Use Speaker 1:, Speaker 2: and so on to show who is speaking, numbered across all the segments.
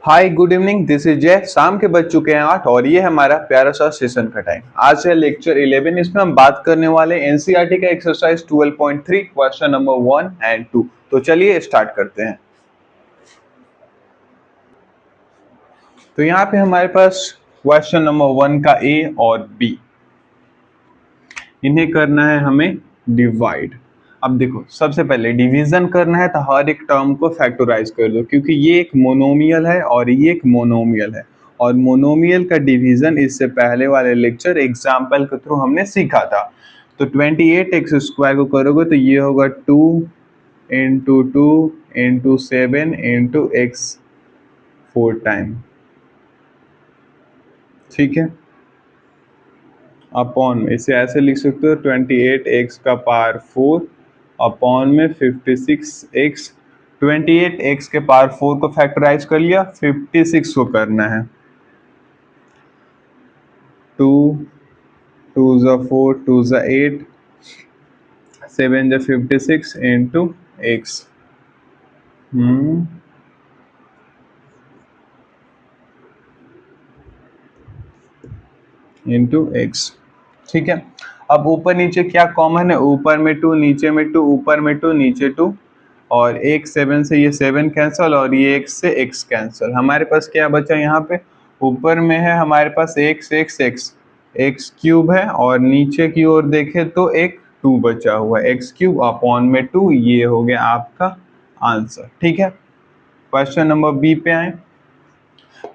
Speaker 1: Hi good evening, this is जय। शाम के बज चुके हैं 8 और ये है हमारा प्यारा सा सेशन का टाइम। आज है लेक्चर 11। इसमें हम बात करने वाले एनसीईआरटी का एक्सरसाइज 12.3 क्वेश्चन नंबर 1 एंड 2। तो चलिए स्टार्ट करते हैं। तो यहाँ पे हमारे पास क्वेश्चन नंबर 1 का ए और बी, इन्हें करना है हमें डिवाइड। अब देखो, सबसे पहले डिवीजन करना है तो हर एक टर्म को फैक्टराइज कर दो, क्योंकि ये एक मोनोमियल है और ये एक मोनोमियल है। और मोनोमियल का डिवीजन इससे पहले वाले लेक्चर एग्जाम्पल के थ्रू हमने सीखा था। तो 28x² को करोगे तो ये होगा 2 into 2 into 7 into x 4 time. ठीक है, अपॉन में इसे ऐसे लिख सकते हो 28x का पावर 4 अपॉन में 56x। 28x के पावर 4 को फैक्टराइज कर लिया, 56 को करना है। 2 2 ज़ा 4 2 ज़ा 8 7 ज़ा 56 इंटू x। Into x। ठीक है, अब ऊपर नीचे क्या कॉमन है? ऊपर में 2, नीचे में 2, ऊपर में 2, नीचे 2, और एक 7 से ये 7 कैंसिल और ये x से x कैंसिल। हमारे पास क्या बचा यहाँ पे? ऊपर में है हमारे पास x क्यूब है, और नीचे की ओर देखें तो एक 2 बचा हुआ है, x क्यूब अपॉन में 2। ये हो गया आपका आंसर। ठीक है, क्वेश्चन नंबर बी पे आए।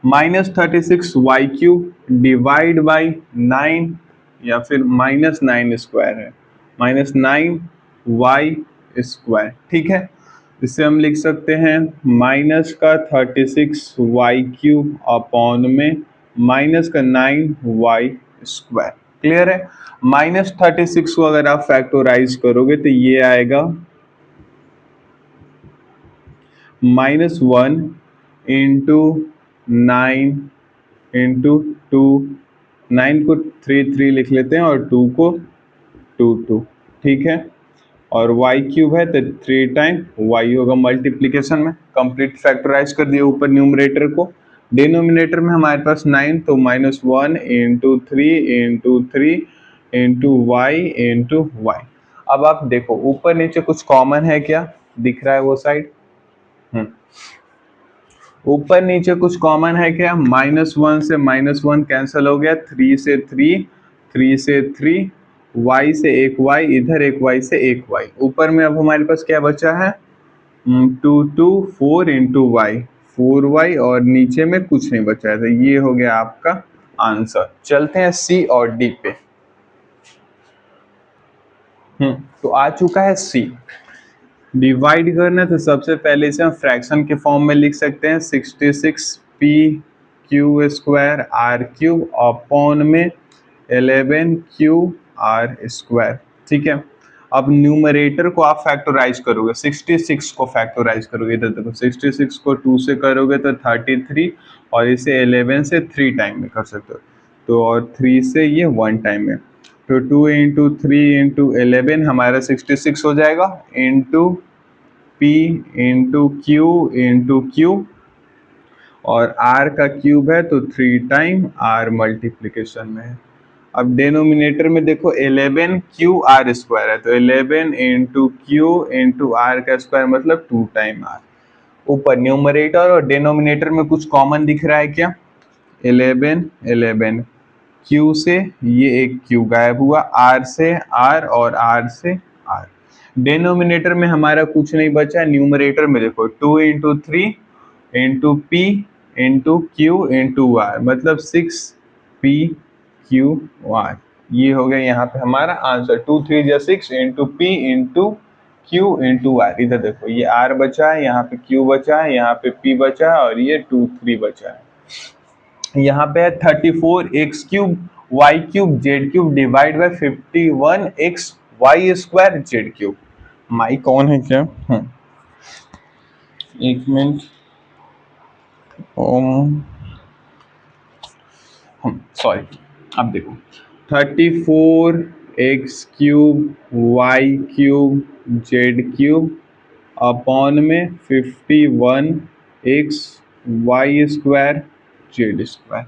Speaker 1: -36y³ डिवाइड बाई 9, या फिर -9² है, -9y²। ठीक है, इसे हम लिख सकते हैं माइनस का 36y³ अपॉन में माइनस का 9y²। क्लियर है? -36 को अगर आप फैक्टोराइज करोगे तो ये आएगा -1 इंटू 9 इंटू 2। 9 को 3 लिख लेते हैं और 2 को 2। ठीक है, और y³ है तो 3 टाइम y होगा मल्टीप्लीकेशन में। कंप्लीट फैक्टराइज कर दिया ऊपर न्यूमरेटर को। डिनोमिनेटर में हमारे पास 9, तो -1 into 3 into 3 into y into y. अब आप देखो ऊपर नीचे कुछ कॉमन है क्या? दिख रहा है वो साइड? ऊपर नीचे कुछ कॉमन है क्या? -1 से -1 कैंसिल हो गया, 3 से 3, 3 से 3, y से एक y, इधर एक y से एक y। ऊपर में अब हमारे पास क्या बचा है? 2 2 4 इंटू वाई, 4y, और नीचे में कुछ नहीं बचा है। तो ये हो गया आपका आंसर। चलते हैं सी और डी पे। तो आ चुका है सी। डिवाइड करना है तो सबसे पहले इसे हम फ्रैक्शन के फॉर्म में लिख सकते हैं, 66p² r³ अपॉन में 11q r²। ठीक है, अब न्यूमरेटर को आप फैक्टराइज करोगे, 66 को फैक्टराइज करोगे। इधर देखो 66 को 2 से करोगे तो 33, और इसे 11 से 3 टाइम में कर सकते हो, तो और 3 से ये 1 टाइम में। तो 2 इंटू 3 इंटू 11 हमारा 66 हो जाएगा, into P into Q into Q, और R का क्यूब है तो 3 टाइम R मल्टीप्लीकेशन में है। अब डिनोमिनेटर में देखो 11q r² है, तो 11 इंटू क्यू इंटू आर का स्क्वायर मतलब 2 टाइम R। ऊपर न्यूमरेटर और डिनोमिनेटर में कुछ कॉमन दिख रहा है क्या? 11 Q से ये एक Q गायब हुआ, R से R और R से R। डिनोमिनेटर में हमारा कुछ नहीं बचा। न्यूमरेटर में देखो 2 into 3 into P into Q into R मतलब 6pqr। ये हो गया यहाँ पे हमारा आंसर। 2 3 जा 6 into P into Q into R। इधर देखो ये R बचा है, यहाँ पे Q बचा है, यहाँ पे P बचा है, और ये 2 3 बचा है। यहाँ पे है 34x³ y³ z³ divide by 51x y² z³। माई कौन है क्या? एक मिनट, सॉरी। अब देखो 34x³ y³ z³ अपॉन में 51x y square z square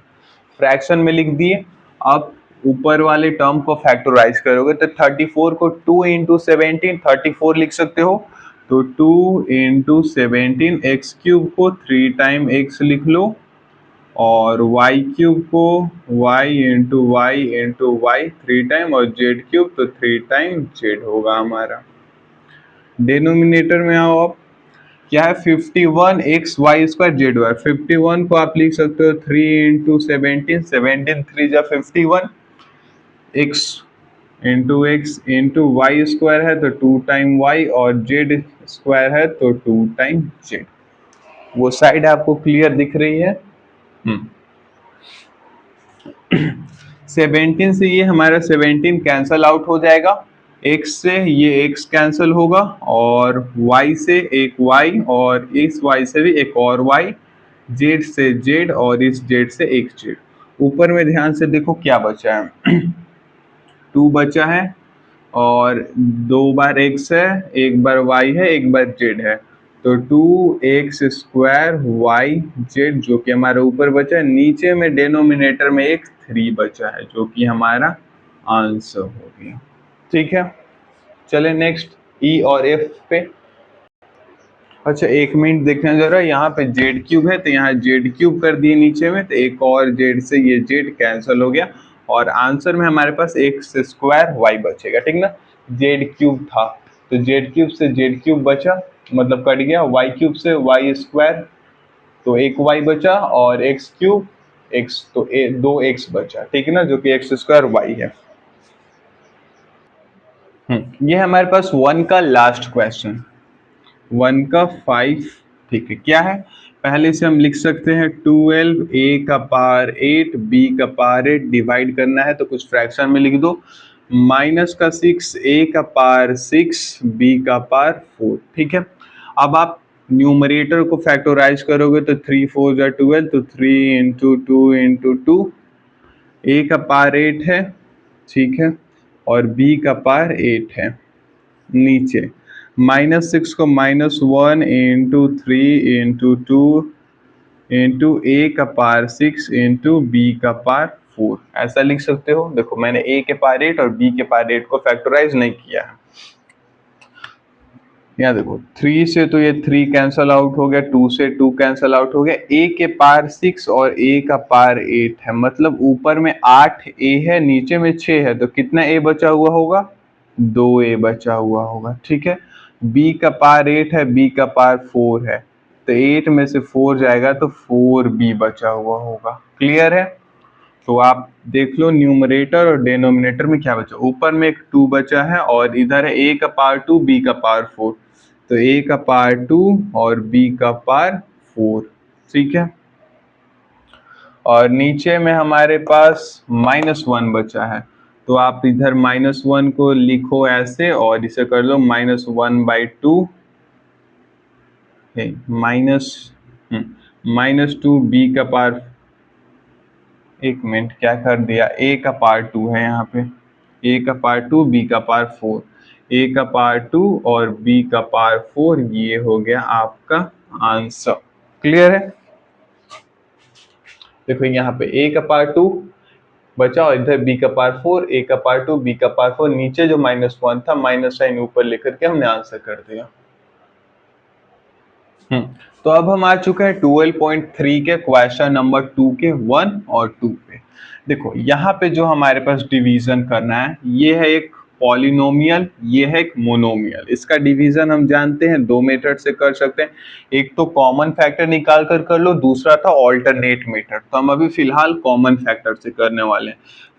Speaker 1: fraction में लिख दिए। अब ऊपर वाले टर्म को फैक्टराइज करोगे तो 34 को 2 इंटू 17 34 लिख सकते हो, तो 2 इंटू 17 एक्स क्यूब को 3 टाइम एक्स लिख लो, और वाई क्यूब को वाई इंटू वाई 3 टाइम, और जेड क्यूब तो 3 टाइम जेड होगा हमारा। डिनोमिनेटर में आओ, आप क्या है 51 x y square z y. 51 को आप लिख सकते हो 3 इंटू 17 17 3 जा 51, एक्स इंटू वाई स्क्वायर है तो 2 टाइम वाई, और जेड स्क्वायर है तो 2 टाइम जेड। वो साइड आपको क्लियर दिख रही है? 17 से ये हमारा 17 कैंसल आउट हो जाएगा, x से ये x कैंसल होगा, और y से एक y, और इस y से भी एक और y, z से z, और इस z से एक z। ऊपर में ध्यान से देखो क्या बचा है 2 बचा है, और 2 बार x है, एक बार y है, एक बार z है, तो 2x स्क्वायर वाई जेड जो कि हमारे ऊपर बचा है। नीचे में डिनोमिनेटर में एक 3 बचा है जो कि हमारा आंसर हो गया। ठीक है, चले नेक्स्ट ई और एफ पे। अच्छा, 1 मिनट देखना जरा, यहाँ पे जेड क्यूब है तो यहाँ जेड क्यूब कर दिए नीचे में, तो एक और जेड से ये जेड कैंसिल हो गया, और आंसर में हमारे पास एक्स स्क्वायर वाई बचेगा। ठीक ना, जेड क्यूब था तो जेड क्यूब से जेड क्यूब बचा, मतलब कट गया, वाई क्यूब से वाई स्क्वायर तो एक वाई बचा, और एक्स क्यूब एक्स तो 2x बचा। ठीक है ना, जो कि एक्स स्क्वायर वाई है। ये हमारे पास 1 का लास्ट क्वेश्चन, 1 का 5। ठीक है, क्या है, पहले से हम लिख सकते हैं 12 a का पावर 8 b का पावर 8 डिवाइड करना है तो कुछ फ्रैक्शन में लिख दो, माइनस का 6 a का पावर 6 b का पावर 4। ठीक है, अब आप न्यूमरेटर को फैक्टराइज करोगे तो 3 4 जा 12, तो 3 इंटू 2 इंटू 2, a का पावर 8 है, ठीक है, और b का पावर 8 है। नीचे -6 को -1 इंटू 3 इंटू 2 इंटू a का पावर 6 इंटू b का पावर 4, ऐसा लिख सकते हो। देखो मैंने a के पावर 8 और b के पावर 8 को फैक्टराइज नहीं किया है। यहाँ देखो 3 से तो ये 3 कैंसल आउट हो गया, 2 से 2 कैंसल आउट हो गया, a के पावर 6 और a का पावर 8 है, मतलब ऊपर में 8 a है, नीचे में 6 है, तो कितना a बचा हुआ होगा, 2a बचा हुआ होगा। ठीक है, b का पावर 8 है, b का पावर 4 है, तो 8 में से 4 जाएगा तो 4b बचा हुआ होगा। क्लियर है? तो आप देख लो न्यूमरेटर और डिनोमिनेटर में क्या बचा, ऊपर में एक 2 बचा है, और इधर है a का पावर 2 b का पावर 4, तो a का पावर 2 और b का पावर 4। ठीक है, और नीचे में हमारे पास -1 बचा है, तो आप इधर -1 को लिखो ऐसे, और इसे कर लो -1/2 -2 b का पावर, एक मिनट क्या कर दिया, a का पावर 2 है यहाँ पे, a का पावर 2 b का पावर 4, a का पावर 2 और b का पावर 4, ये हो गया आपका आंसर। क्लियर है? देखो यहाँ पे a का पावर 2 बचा, और इधर b का पावर 4, a का पावर 2 b का पावर 4, नीचे जो -1 था माइनस साइन ऊपर लेकर के हमने आंसर कर दिया। तो अब हम आ चुके हैं 12.3 के क्वेश्चन नंबर 2 के 1 और 2 पे। देखो यहाँ पे जो हमारे पास डिवीजन करना है, ये है एक पॉलिनोमियल, ये है एक मोनोमियल। इसका डिवीजन हम जानते हैं 2 मेथड से कर सकते हैं, एक तो कॉमन फैक्टर निकाल कर लो, दूसरा था ऑल्टरनेट मेथड। तो हम अभी फिलहाल कॉमन फैक्टर से करने वाले हैं।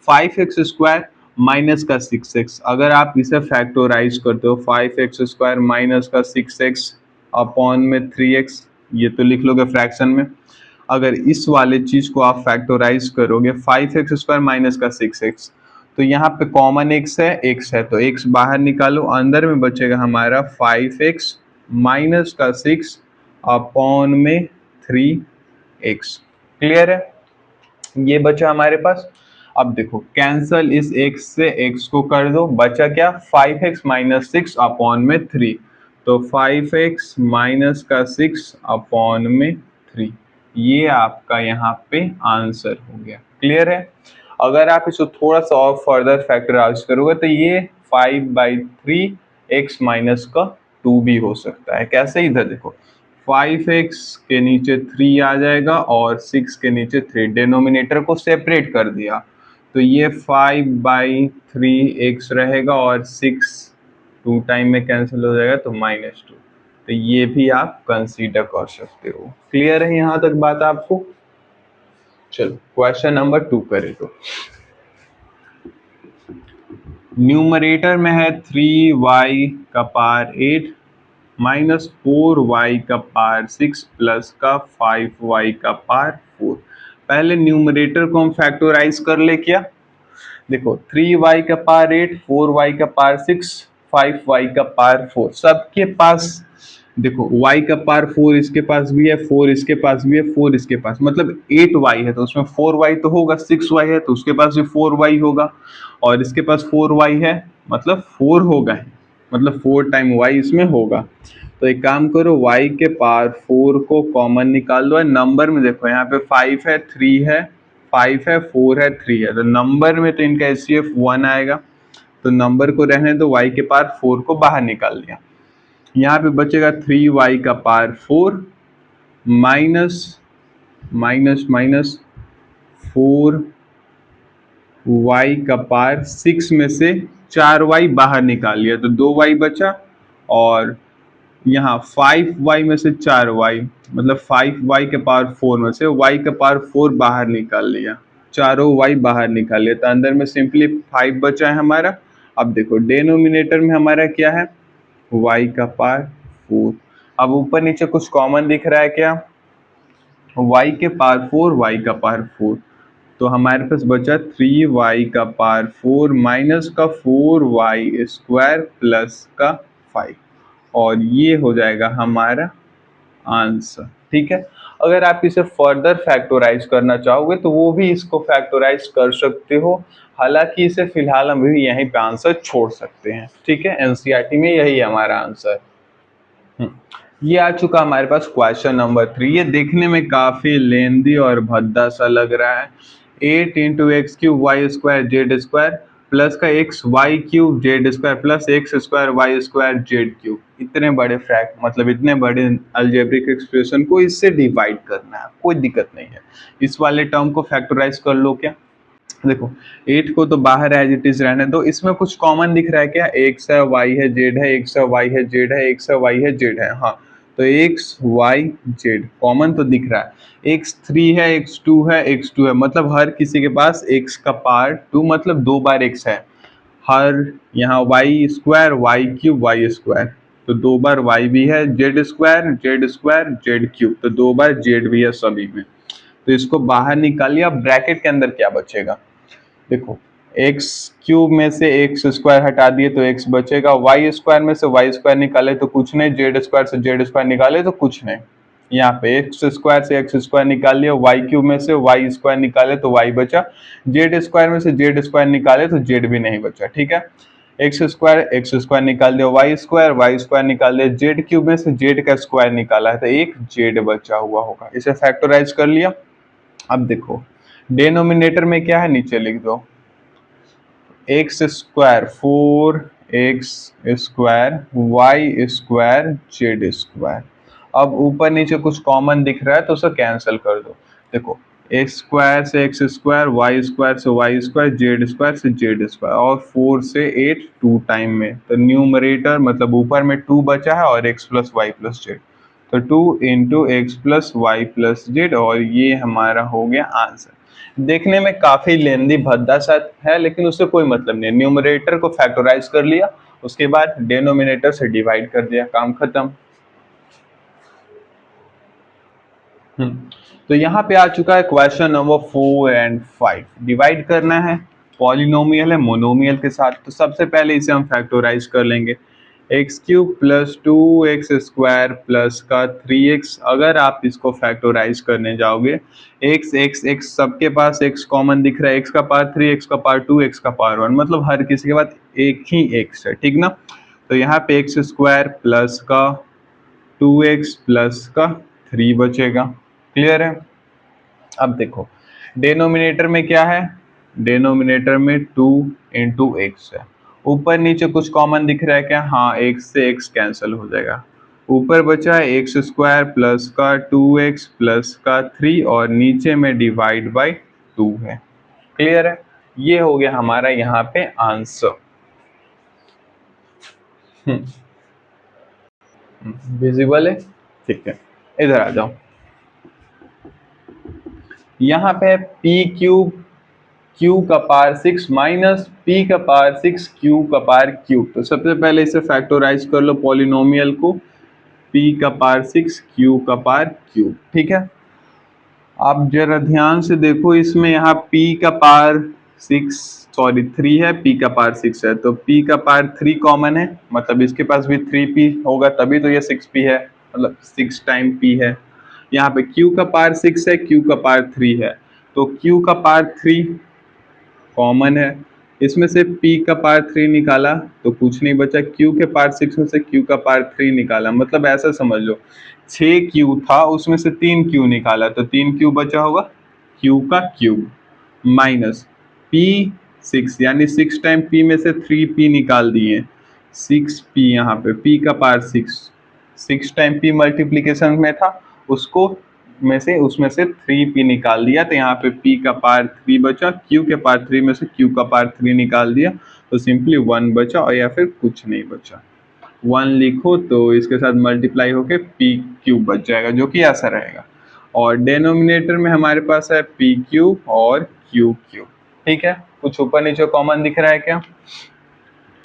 Speaker 1: 5x स्क्वायर माइनस का 6x, अगर आप इसे फैक्टोराइज करते हो 5x स्क्वायर माइनस का 6x अपॉन में 3x, ये तो लिख लोगे फ्रैक्शन में। अगर इस वाले चीज को आप फैक्टोराइज करोगे 5x स्क्वायर माइनस का 6x, तो यहाँ पे कॉमन x है तो x बाहर निकालो, अंदर में बचेगा हमारा 5x माइनस का 6 अपॉन में 3x। क्लियर है? ये बचा हमारे पास। अब देखो कैंसल इस x से x को कर दो, बचा क्या, 5x माइनस 6 अपॉन में 3, तो 5x माइनस का 6 अपॉन में 3। ये आपका यहाँ पे आंसर हो गया। क्लियर है? अगर आप इसको थोड़ा सा और फर्दर फैक्टराइज करोगे तो ये 5/3 x माइनस का 2 भी हो सकता है। कैसे? इधर देखो, 5x के नीचे 3 आ जाएगा और 6 के नीचे 3, डिनोमिनेटर को सेपरेट कर दिया तो ये 5/3x रहेगा और 6 2 टाइम में कैंसिल हो जाएगा तो -2। तो ये भी आप कंसीडर कर सकते हो। क्लियर है यहाँ तक बात आपको? चलो क्वेश्चन नंबर 2 करें तो न्यूमरेटर में है 3y का पावर 8 माइनस 4y का पावर 6 प्लस का 5y का पावर 4। पहले न्यूमरेटर को हम फैक्टराइज कर ले क्या? देखो 3y का पावर 8, 4y का पावर 6, 5y का पावर 4, सबके पास देखो y का पावर 4 इसके पास भी है, 4 इसके पास भी है, 4 इसके पास, मतलब 8y है तो उसमें 4y तो होगा, 6y है तो उसके पास भी 4y होगा और इसके पास 4y है मतलब 4 होगा, मतलब 4 टाइम y इसमें होगा। तो एक काम करो, y के पावर 4 को कॉमन निकाल लो। नंबर में देखो यहाँ पे 5 है, 3 है, 5 है, 4 है, 3 है, तो नंबर में तो इनका HCF 1 आएगा, तो नंबर को रहने दो, y के पावर 4 को बाहर निकाल दिया। यहाँ पे बचेगा 3y का power 4 minus minus minus 4y का पावर 6 में से 4y बाहर निकाल लिया तो 2y बचा और यहाँ 5y में से 4y मतलब 5y के पावर 4 में से y का पावर 4 बाहर निकाल लिया, चारों y बाहर निकाल लिया तो अंदर में सिंपली 5 बचा है हमारा। अब देखो डिनोमिनेटर में हमारा क्या है? y का पावर 4। अब ऊपर नीचे कुछ कॉमन दिख रहा है क्या? y के पावर 4, y का पावर 4, तो हमारे पास बचा 3y का पावर 4 माइनस का 4y स्क्वायर प्लस का 5 और ये हो जाएगा हमारा आंसर। ठीक है, अगर आप इसे फर्दर फैक्टराइज करना चाहोगे तो वो भी इसको फैक्टराइज कर सकते हो, हालांकि इसे फिलहाल हम भी यहीं पे आंसर छोड़ सकते हैं। ठीक है, एनसीईआरटी में यही है हमारा आंसर। ये आ चुका हमारे पास क्वेश्चन नंबर 3। ये देखने में काफी लेंदी और भद्दा सा लग रहा है। 8 into x cube y square z square plus का x y cube z square plus x square y square z cube, इतने बड़े फ्रैक्ट मतलब इतने बड़े अलजेब्रिक एक्सप्रेशन को इससे डिवाइड करना है, कोई दिक्कत नहीं है। इस वाले टर्म को फैक्टराइज कर लो क्या? देखो 8 को तो बाहर एज इट इज रहने दो, इसमें कुछ कॉमन दिख रहा है क्या? एक्स है, वाई है, जेड है, एक्स है, वाई है, जेड है, एक्स है, वाई है, जेड है, हाँ तो एक्स वाई जेड कॉमन तो दिख रहा है। एक्स 3 है, एक्स 2 है, एक्स 2 है, मतलब हर किसी के पास एक्स का पावर 2 मतलब 2 बार एक्स है। हर यहाँ y square y cube y square तो 2 बार वाई भी है, जेड स्क्वायर जेड क्यूब तो 2 बार जेड भी है सभी में। तो इसको बाहर निकालिए। अब ब्रैकेट के अंदर क्या बचेगा? देखो एक्स क्यूब में से एक्स स्क्वायर हटा दिए तो एक्स बचेगा, वाई स्क्वायर में से वाई स्क्वायर निकाले तो कुछ नहीं, जेड स्क्वायर से जेड स्क्वायर निकाले तो कुछ नहीं। यहाँ पे एक्स स्क्वायर से एक्स स्क्वायर निकाल लिया, वाई क्यूब में से वाई स्क्वायर निकाले तो वाई बचा, जेड स्क्वायर में से जेड स्क्वायर निकाले तो जेड भी नहीं बचा। ठीक है, एक्स स्क्वायर निकाल दिया, वाई स्क्वायर निकाल दिया, जेड क्यूब में से जेड का स्क्वायर निकाला है तो एक जेड बचा हुआ होगा। इसे फैक्टराइज कर लिया। अब देखो डिनोमिनेटर में क्या है, नीचे लिख दो, x square 4x square y square z square. अब ऊपर नीचे कुछ कॉमन दिख रहा है तो उसे कैंसिल कर दो। देखो एक्स स्क्वायर से एक्स स्क्वायर, वाई स्क्वायर से वाई स्क्वायर, जेड स्क्वायर से जेड स्क्वायर और 4 से 8 2 टाइम में, तो न्यूमरेटर मतलब ऊपर में 2 बचा है और x plus y plus z, तो 2 into x plus y plus z और ये हमारा हो गया आंसर। देखने में काफी लेंदी भद्दा सा है लेकिन उससे कोई मतलब नहीं, न्यूमरेटर को फैक्टराइज कर लिया, उसके बाद डिनोमिनेटर से डिवाइड कर दिया, काम खत्म। तो यहाँ पे आ चुका है क्वेश्चन नंबर 4 एंड 5। डिवाइड करना है, पॉलिनोमियल है मोनोमियल के साथ, तो सबसे पहले इसे हम फैक्टराइज कर लेंगे। X cube plus 2x square plus का 3x, अगर आप इसको फैक्टराइज करने जाओगे, x सबके पास x कॉमन दिख रहा है, x का पावर 3, x का पावर 2, x का पावर 1, मतलब हर किसी के पास एक ही x है। ठीक ना, तो यहाँ पे एक्स स्क्वायर प्लस का 2x प्लस का 3 बचेगा। क्लियर है? अब देखो डिनोमिनेटर में क्या है, डिनोमिनेटर में 2 इंटू एक्स है, ऊपर नीचे कुछ कॉमन दिख रहा है क्या? हाँ, x से x कैंसिल हो जाएगा, ऊपर बचा है एक्स स्क्वायर प्लस का 2x प्लस का 3 और नीचे में डिवाइड बाई 2 है। क्लियर है? ये हो गया हमारा यहाँ पे आंसर। विजिबल है? ठीक है, इधर आ जाओ। यहाँ पे पी क्यूब क्यू का पावर 6 माइनस पी का पावर 6 क्यू का पावर क्यूब। तो सबसे पहले इसे फैक्टराइज कर लो पॉलिनोमियल को, पी का पावर 6 क्यू का पावर क्यूब। ठीक है, आप जरा ध्यान से देखो, इसमें यहाँ p का पावर 6 सॉरी 3 है, p का पावर 6 है, तो p का पावर 3 कॉमन है, मतलब इसके पास भी 3p होगा, तभी तो ये 6p है, मतलब 6 टाइम p है। यहाँ पे q का पावर 6 है, q का पावर 3 है, तो q का पावर 3 कॉमन है, इसमें से p का पावर 3 निकाला तो कुछ नहीं बचा, q के पावर 6 में से q का पावर 3 निकाला, मतलब ऐसा समझ लो 6q था उसमें से 3q निकाला तो 3q बचा होगा, q का क्यूब माइनस p6 यानी 6 टाइम p में से 3p निकाल दिए, 6p यहाँ पे p का पावर 6 टाइम p मल्टीप्लीकेशन में था उसको उसमें से 3p निकाल दिया, तो यहाँ पे p का पावर 3 बचा, q के पावर 3 में से q का पावर 3 निकाल दिया तो सिंपली 1 बचा, और या फिर कुछ नहीं बचा, 1 लिखो तो इसके साथ मल्टीप्लाई होके पी क्यूब बच जाएगा, जो कि ऐसा रहेगा। और डिनोमिनेटर में हमारे पास है पी क्यूब और क्यू क्यूब। ठीक है, कुछ ऊपर नीचे कॉमन दिख रहा है क्या?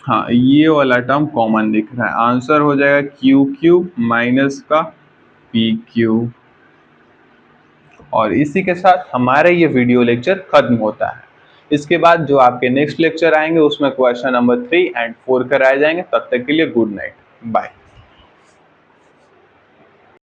Speaker 1: हाँ, ये वाला टर्म कॉमन दिख रहा है, आंसर हो जाएगा क्यू क्यूब माइनस का पी क्यूब। और इसी के साथ हमारा ये वीडियो लेक्चर खत्म होता है। इसके बाद जो आपके नेक्स्ट लेक्चर आएंगे उसमें क्वेश्चन नंबर 3 एंड 4 कराए जाएंगे। तब तक के लिए गुड नाइट, बाय।